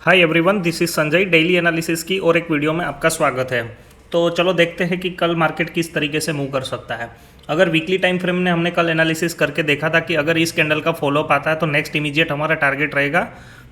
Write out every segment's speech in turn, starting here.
Hi everyone, this is Sanjay. Daily analysis की और एक वीडियो में आपका स्वागत है। तो चलो देखते हैं कि कल मार्केट किस तरीके से मूव कर सकता है। अगर वीकली टाइम फ्रेम में हमने कल एनालिसिस करके देखा था कि अगर इस कैंडल का फॉलोअप आता है तो नेक्स्ट इमीडिएट हमारा टारगेट रहेगा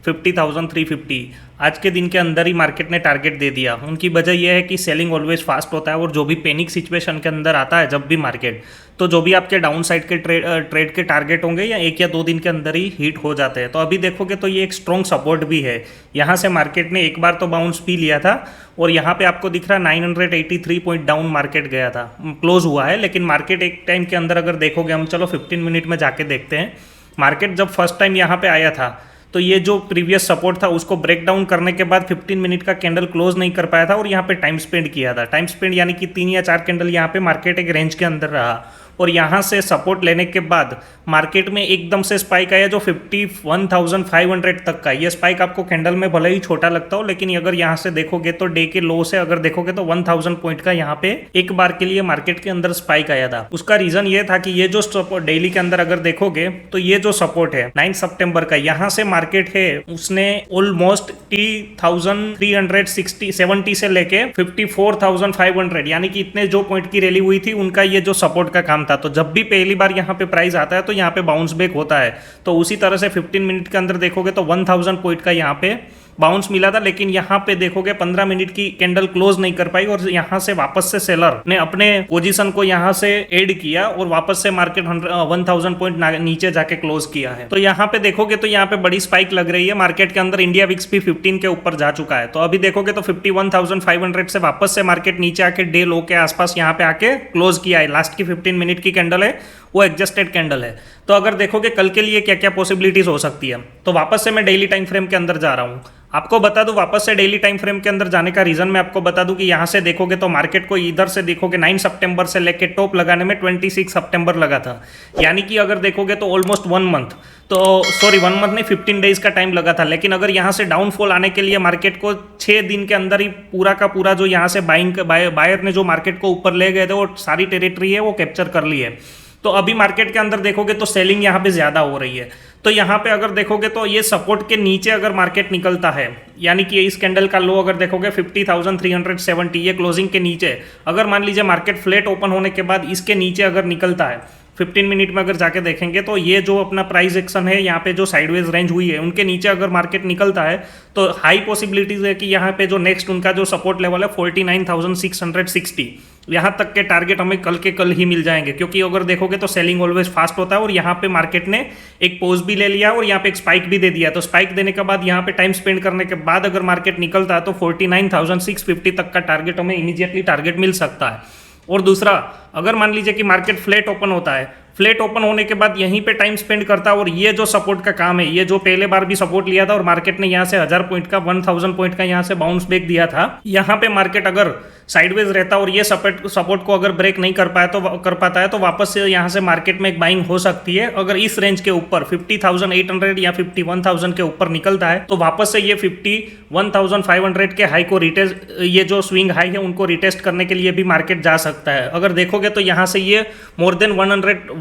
50,350। आज के दिन के अंदर ही मार्केट ने टारगेट दे दिया। उनकी वजह यह है कि सेलिंग ऑलवेज फास्ट होता है और जो भी पैनिक सिचुएशन के अंदर आता है जब भी मार्केट, तो जो भी आपके डाउन साइड के ट्रेड के टारगेट होंगे या 1 या 2 दिन के अंदर ही हिट हो जाते हैं। तो अभी देखोगे तो ये एक स्ट्रॉन्ग सपोर्ट भी है। यहाँ से मार्केट ने एक बार तो बाउंस भी लिया था और यहाँ पे आपको दिख रहा है 983 पॉइंट डाउन मार्केट गया था, क्लोज हुआ है। लेकिन मार्केट एक टाइम के अंदर अगर देखोगे, हम चलो 15 मिनट में जाके देखते हैं। मार्केट जब फर्स्ट टाइम यहाँ पे आया था तो ये जो प्रीवियस सपोर्ट था उसको ब्रेक डाउन करने के बाद 15 मिनट का कैंडल क्लोज नहीं कर पाया था और यहाँ पे टाइम स्पेंड किया था। टाइम स्पेंड यानी कि 3 या 4 कैंडल यहाँ पे मार्केट एक रेंज के अंदर रहा और यहाँ से सपोर्ट लेने के बाद मार्केट में एकदम से स्पाइक आया जो 51,500 तक का। ये स्पाइक आपको कैंडल में भले ही छोटा लगता हो, लेकिन अगर यहाँ से देखोगे तो डे के लो से अगर देखोगे तो 1000 पॉइंट का यहाँ पे एक बार के लिए मार्केट के अंदर स्पाइक आया था। उसका रीजन ये था कि ये जो सपोर्ट डेली के अंदर अगर देखोगे तो ये जो सपोर्ट है 9 सितंबर का, यहाँ से मार्केट है उसने ऑलमोस्ट 30,370 से लेके 54,500 यानी कि इतने जो पॉइंट की रैली हुई थी उनका ये जो सपोर्ट का काम था। तो जब भी पहली बार यहाँ पे प्राइस आता है तो यहाँ पे बाउंस बैक होता है। तो उसी तरह से 15 मिनट के अंदर देखोगे तो 1000 पॉइंट का यहाँ पे बाउंस मिला था। लेकिन यहाँ पे देखोगे 15 मिनट की कैंडल क्लोज नहीं कर पाई और यहाँ से वापस से सेलर ने अपने पोजीशन को यहाँ से ऐड किया और वापस से मार्केट 1000 पॉइंट नीचे जाके क्लोज किया है। तो यहाँ पे देखोगे तो यहाँ पे बड़ी स्पाइक लग रही है मार्केट के अंदर। इंडिया विक्स भी 15 के ऊपर जा चुका है। तो अभी देखोगे तो 51,500 से वापस से मार्केट नीचे आके डे लो के आसपास यहाँ पे आके क्लोज किया है। लास्ट की 15 मिनट की कैंडल है वो एडजस्टेड कैंडल है। तो अगर देखोगे कल के लिए क्या क्या पॉसिबिलिटीज हो सकती है, तो वापस से मैं डेली टाइम फ्रेम के अंदर जा रहा हूँ। आपको बता दूं, वापस से डेली टाइम फ्रेम के अंदर जाने का रीजन मैं आपको बता दूं कि यहाँ से देखोगे तो मार्केट को इधर से देखोगे 9 सितंबर से लेके टॉप लगाने में 26 सितंबर लगा था। यानी कि अगर देखोगे तो ऑलमोस्ट 1 मंथ, तो सॉरी 1 मंथ नहीं 15 डेज का टाइम लगा था। लेकिन अगर यहाँ से डाउनफॉल आने के लिए मार्केट को 6 दिन के अंदर ही पूरा का पूरा जो यहाँ से बायर ने जो मार्केट को ऊपर ले गए थे वो सारी टेरिटरी है वो कैप्चर कर ली है। तो अभी मार्केट के अंदर देखोगे तो सेलिंग यहाँ पे ज़्यादा हो रही है। तो यहाँ पे अगर देखोगे तो ये सपोर्ट के नीचे अगर मार्केट निकलता है, यानी कि इस कैंडल का लो अगर देखोगे 50,370, ये क्लोजिंग के नीचे अगर मान लीजिए मार्केट फ्लैट ओपन होने के बाद इसके नीचे अगर निकलता है 15 मिनट में अगर जाके देखेंगे तो ये जो अपना प्राइस एक्शन है यहाँ पे जो साइडवेज रेंज हुई है उनके नीचे अगर मार्केट निकलता है तो हाई पॉसिबिलिटीज है कि यहाँ पे जो नेक्स्ट उनका जो सपोर्ट लेवल है 49,660, यहाँ तक के टारगेट हमें कल के कल ही मिल जाएंगे। क्योंकि अगर देखोगे तो सेलिंग ऑलवेज फास्ट होता है और यहाँ पे मार्केट ने एक पोज भी ले लिया और यहाँ पे एक स्पाइक भी दे दिया। तो स्पाइक देने के बाद यहाँ पे टाइम स्पेंड करने के बाद अगर मार्केट निकलता है तो 49,650 तक का टारगेट हमें इमीडिएटली टारगेट मिल सकता है। और दूसरा, अगर मान लीजिए कि मार्केट फ्लैट ओपन होता है, फ्लैट ओपन होने के बाद यहीं पे टाइम स्पेंड करता है और ये जो सपोर्ट का काम है, ये जो पहले बार भी सपोर्ट लिया था और मार्केट ने यहाँ से 1000 पॉइंट का 1000 पॉइंट का यहाँ से बाउंस बैक दिया था, यहाँ पे मार्केट अगर साइडवेज रहता और ये सपोर्ट को अगर ब्रेक नहीं कर पाता है तो वापस से यहाँ से मार्केट में एक बाइंग हो सकती है। अगर इस रेंज के ऊपर 50,800 या 51,000 के ऊपर निकलता है तो वापस से ये 51,500 के हाई को रिटेस्ट, ये जो स्विंग हाई है उनको रिटेस्ट करने के लिए भी मार्केट जा सकता है। अगर देखोगे तो यहाँ से ये मोर देन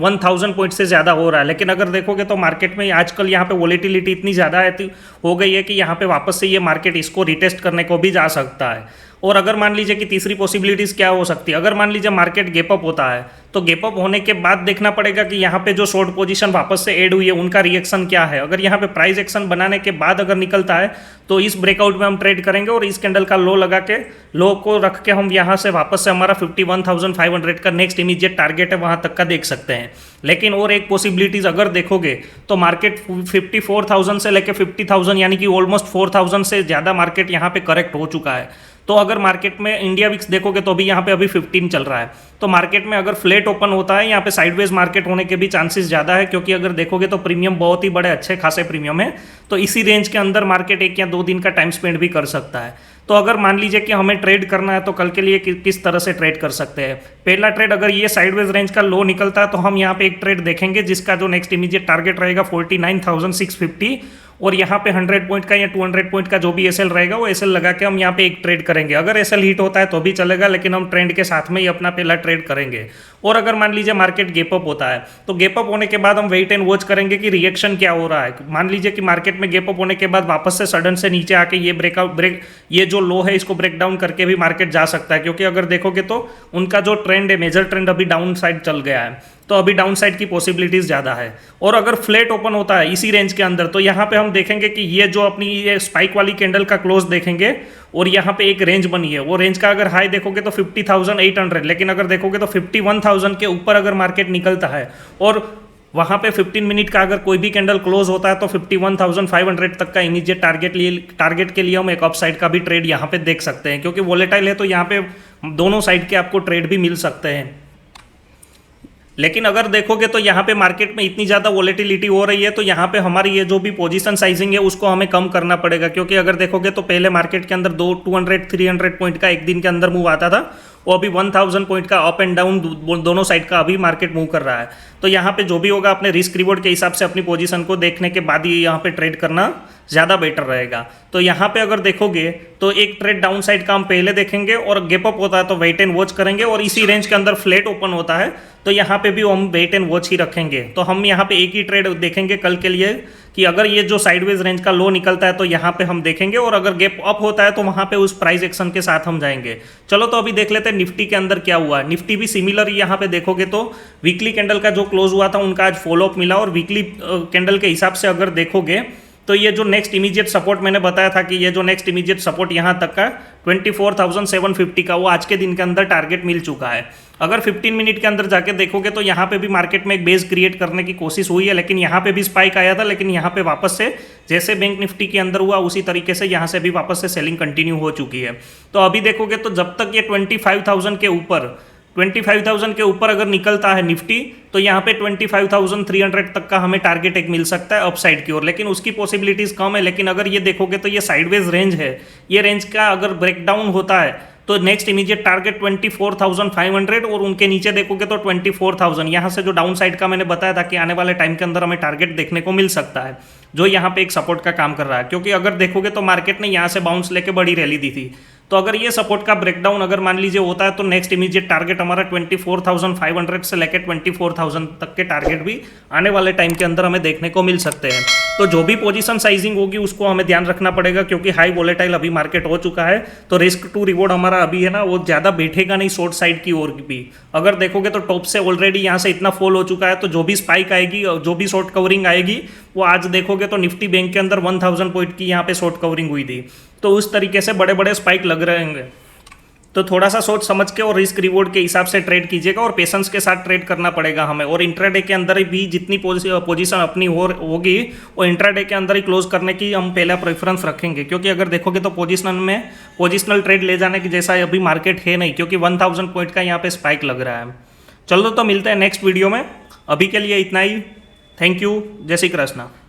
1000 पॉइंट से ज़्यादा हो रहा है। लेकिन अगर देखोगे तो मार्केट में आजकल यहाँ पे वोलेटिलिटी इतनी ज़्यादा हो गई है कि यहाँ पे वापस से ये मार्केट इसको रिटेस्ट करने को भी जा सकता है। और अगर मान लीजिए कि तीसरी पॉसिबिलिटीज़ क्या हो सकती है, अगर मान लीजिए मार्केट गैप अप होता है तो गैप अप होने के बाद देखना पड़ेगा कि यहाँ पे जो शॉर्ट पोजीशन वापस से ऐड हुई है उनका रिएक्शन क्या है। अगर यहाँ पे प्राइस एक्शन बनाने के बाद अगर निकलता है तो इस ब्रेकआउट में हम ट्रेड करेंगे और इस कैंडल का लो लगा के, लो को रख के हम यहाँ से वापस से हमारा 51,500 का नेक्स्ट इमीडिएट टारगेट है वहाँ तक का देख सकते हैं। लेकिन और एक पॉसिबिलिटीज़ अगर देखोगे तो मार्केट 54,000 से लेकर 50,000 यानी कि ऑलमोस्ट 4,000 से ज़्यादा मार्केट यहाँ पे करेक्ट हो चुका है। तो अगर मार्केट में इंडिया विक्स देखोगे तो अभी यहाँ पे अभी 15 चल रहा है। तो मार्केट में अगर फ्लैट ओपन होता है यहाँ पे साइडवेज मार्केट होने के भी चांसेस ज़्यादा है। क्योंकि अगर देखोगे तो प्रीमियम बहुत ही बड़े अच्छे खासे प्रीमियम है। तो इसी रेंज के अंदर मार्केट 1 या 2 दिन का टाइम स्पेंड भी कर सकता है। तो अगर मान लीजिए कि हमें ट्रेड करना है तो कल के लिए किस तरह से ट्रेड कर सकते हैं। पहला ट्रेड, अगर ये साइडवेज रेंज का लो निकलता है तो हम यहाँ पे एक ट्रेड देखेंगे जिसका जो नेक्स्ट इमीडिएट टारगेट रहेगा 49,650, और यहाँ पे 100 पॉइंट का या 200 पॉइंट का जो भी एसएल रहेगा वो एसएल लगा के हम यहाँ पे एक ट्रेड करेंगे। अगर एसएल हिट होता है तो भी चलेगा, लेकिन हम ट्रेंड के साथ में ही अपना पहला ट्रेड करेंगे। और अगर मान लीजिए मार्केट गैप अप होता है तो गैप अप होने के बाद हम वेट एंड वॉच करेंगे कि रिएक्शन क्या हो रहा है। मान लीजिए कि मार्केट में गैप अप होने के बाद वापस से सडन से नीचे आके ये जो लो है इसको ब्रेक डाउन करके भी मार्केट जा सकता है, क्योंकि अगर देखोगे तो उनका जो ट्रेंड है, मेजर ट्रेंड अभी डाउन साइड चल गया है, तो अभी डाउन साइड की पॉसिबिलिटीज ज़्यादा है। और अगर फ्लैट ओपन होता है इसी रेंज के अंदर तो यहाँ पे हम देखेंगे कि ये जो अपनी ये स्पाइक वाली कैंडल का क्लोज देखेंगे और यहाँ पे एक रेंज बनी है, वो रेंज का अगर हाई देखोगे तो 50,800, लेकिन अगर देखोगे तो 51,000 के ऊपर अगर मार्केट निकलता है और वहाँ पे 15 मिनट का अगर कोई भी कैंडल क्लोज होता है तो 51,500 तक का इमीडिएट टारगेट के लिए हम एक अप साइड का भी ट्रेड यहाँ पे देख सकते हैं, क्योंकि वोलेटाइल है तो यहाँ पे दोनों साइड के आपको ट्रेड भी मिल सकते हैं। लेकिन अगर देखोगे तो यहाँ पे मार्केट में इतनी ज़्यादा वोलेटिलिटी हो रही है तो यहाँ पे हमारी ये जो भी पोजीशन साइजिंग है उसको हमें कम करना पड़ेगा, क्योंकि अगर देखोगे तो पहले मार्केट के अंदर 200-300 पॉइंट का एक दिन के अंदर मूव आता था, वो अभी 1000 पॉइंट का अप एंड डाउन दोनों साइड का अभी मार्केट मूव कर रहा है। तो यहाँ पे जो भी होगा अपने रिस्क रिवॉर्ड के हिसाब से अपनी पोजीशन को देखने के बाद ही यहाँ पे ट्रेड करना ज़्यादा बेटर रहेगा। तो यहाँ पे अगर देखोगे तो एक ट्रेड डाउन साइड का हम पहले देखेंगे, और गैप अप होता है तो वेट एंड वॉच करेंगे, और इसी रेंज के अंदर फ्लैट ओपन होता है तो यहाँ पे भी हम वेट एंड वॉच ही रखेंगे। तो हम यहाँ पे एक ही ट्रेड देखेंगे कल के लिए कि अगर ये जो साइडवेज रेंज का लो निकलता है तो यहाँ पे हम देखेंगे, और अगर गैप अप होता है तो वहाँ पे उस प्राइस एक्शन के साथ हम जाएंगे। चलो तो अभी देख लेते हैं निफ्टी के अंदर क्या हुआ। निफ्टी भी सिमिलर, यहाँ पे देखोगे तो वीकली कैंडल का जो क्लोज हुआ था उनका आज फॉलोअप मिला, और वीकली कैंडल के हिसाब से अगर देखोगे तो ये जो नेक्स्ट इमीडिएट सपोर्ट मैंने बताया था कि ये जो नेक्स्ट इमीडिएट सपोर्ट यहाँ तक का 24,750 का, वो आज के दिन के अंदर टारगेट मिल चुका है। अगर 15 मिनट के अंदर जाके देखोगे तो यहाँ पे भी मार्केट में एक बेस क्रिएट करने की कोशिश हुई है, लेकिन यहाँ पे भी स्पाइक आया था, लेकिन यहाँ पे वापस से जैसे बैंक निफ्टी के अंदर हुआ उसी तरीके से यहाँ से भी वापस से सेलिंग कंटिन्यू हो चुकी है। तो अभी देखोगे तो जब तक ये 25,000 के ऊपर अगर निकलता है निफ्टी तो यहाँ पे 25,300 तक का हमें टारगेट एक मिल सकता है अपसाइड की ओर, लेकिन उसकी पॉसिबिलिटीज कम है। लेकिन अगर ये देखोगे तो ये साइडवेज रेंज है, ये रेंज का अगर ब्रेकडाउन होता है तो नेक्स्ट इमीडिएट टारगेट 24,500, और उनके नीचे देखोगे तो 24,000। यहाँ से जो डाउन साइड का मैंने बताया था कि आने वाले टाइम के अंदर हमें टारगेट देखने को मिल सकता है, जो यहाँ पे एक सपोर्ट का काम कर रहा है। क्योंकि अगर देखोगे तो मार्केट ने यहाँ से बाउंस लेके बड़ी रैली दी थी, तो अगर ये सपोर्ट का ब्रेकडाउन अगर मान लीजिए होता है तो नेक्स्ट इमीडिएट टारगेट हमारा 24,500 से लेकर 24,000 तक के टारगेट भी आने वाले टाइम के अंदर हमें देखने को मिल सकते हैं। तो जो भी पोजीशन साइजिंग होगी उसको हमें ध्यान रखना पड़ेगा, क्योंकि हाई वोलेटाइल अभी मार्केट हो चुका है, तो रिस्क टू रिवॉर्ड हमारा अभी है ना वो ज़्यादा बैठेगा नहीं शॉर्ट साइड की ओर भी। अगर देखोगे तो टॉप से ऑलरेडी यहाँ से इतना फॉल हो चुका है, तो जो भी स्पाइक आएगी, जो भी शॉर्ट कवरिंग आएगी, वो आज देखोगे तो निफ्टी बैंक के अंदर 1000 पॉइंट की यहाँ पे शॉर्ट कवरिंग हुई थी, तो उस तरीके से बड़े बड़े स्पाइक लग रहे होंगे। तो थोड़ा सा सोच समझ के और रिस्क रिवॉर्ड के हिसाब से ट्रेड कीजिएगा, और पेशेंस के साथ ट्रेड करना पड़ेगा हमें। और इंट्राडे के अंदर भी जितनी पोजीशन अपनी होगी वो इंट्राडे के अंदर ही क्लोज करने की हम पहला प्रेफरेंस रखेंगे, क्योंकि अगर देखोगे तो पोजिशनल ट्रेड ले जाने की जैसा अभी मार्केट है नहीं, क्योंकि 1000 पॉइंट का यहाँ पे स्पाइक लग रहा है। चलो तो मिलते हैं नेक्स्ट वीडियो में, अभी के लिए इतना ही। थैंक यू, जय श्री कृष्ण।